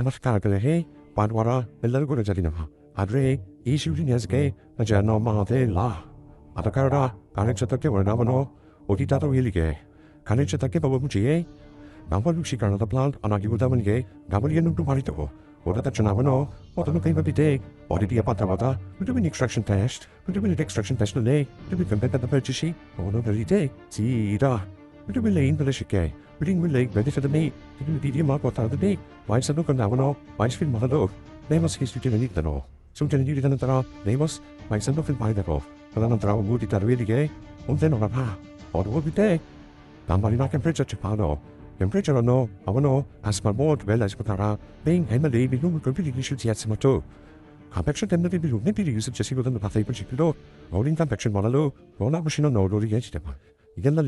ನಮಸ್ಕಾರ ಗೆಳೆಯರೇ, ಭಾನುವಾರ ಎಲ್ಲರಿಗೂ ರಜೆ ದಿನ. ಆದರೆ ಈ ಶಿವನಿಗೆ ರಜೆ ಮಾಡಿಲ್ಲ. ಆದ ಕಾರಣ ಕಾರ್ಯಕ್ಷೇತ್ರಕ್ಕೆ ರಣವನ ಓದಿದಾದ ಇಲ್ಲಿಗೆ ಕಾರ್ಯಕ್ಷೇತ್ರಕ್ಕೆ ಬರುವ ಮುಂಚೆಯೇ ನಾವು ವೃಕ್ಷೀಕರಣದ ಪ್ಲಾಂಟ್ ಅನಾಗಿರುವುದವನಿಗೆ ಗಾಬರಿಯನ್ನುಂಟು ಮಾಡಿದೆವು. ಹೋದ ತಕ್ಷಣ ಅವನು ಅದನ್ನು ಕೈಗೊಂಡಿದ್ದೆ. ಆಡಿಟಿಯ ಪಾತ್ರವಾದ Bitumen Extraction Test, Bitumen Extraction Testನಲ್ಲಿ ಬೆಟ್ಟದ ಪರೀಕ್ಷಿಸಿ ಅವನು ಬರೀದೆ ಸೀದಾ Bitumen Lane ಪ್ರದೇಶಕ್ಕೆ Bitumen Lake ಪ್ರದೇಶದಲ್ಲಿ ಡಿಡಿ ಮಾರ್ಕೋತಾರದಲ್ಲಿ ವಾಯ್ಸನ್ನು ಕಂಡು ಅವನು ವಾಯ್ಸ್ ಫಿಲ್ ಮಾಡಲು ನೇಮಸ್ ಸೂಚನೆ ನೀಡಿದನು. ಸೂಚನೆ ನೀಡಿದ ನಂತರ ನೇಮಸ್ ವಾಯ್ಸನ್ನು ಫಿಲ್ ಮಾಡಿದರು. ತದನಂತರ ಓದಿದ್ದ ವೇದಿಗೆ ಮುಂದೆ ನೋಡೋಣ. ಅವನು ಓದಿದ್ದೆ ನಮ್ಮಲ್ಲಿನ ಟೆಂಪರೇಚರ್ ಚೆಕ್ ಮಾಡೋ ಟೆಂಪರೇಚರನ್ನು ಅವನು ಆಸ್ಫಾಲ್ಟ್ ಬೋರ್ಡ್ ಪ್ರಕಾರ ಬೇಯಿಂಗ್ ಹೆಮ್ಮಲ್ಲಿ ಬಿಲೂಮ್ ಕಂಪ್ಲೀಟ್ಲಿ ಶುಚಿಯಾಗಿ ಮತ್ತು ಕಾಂಪ್ಯಾಕ್ಷನ್ ಟೆಂಪಲ್ಲಿ ಬಿಲೂಮ್ನೇ ಸಿಗುವುದನ್ನು 5% ರೋಲಿಂಗ್ ಕಾಂಪ್ಯಾಕ್ಷನ್ ಮಾಡಲು ರೋಲರ್ ಮಷೀನ್ ಅನ್ನು ರೋಲಿಗೆ ಹಚ್ಚಿದೆ. ಇದೆಲ್ಲ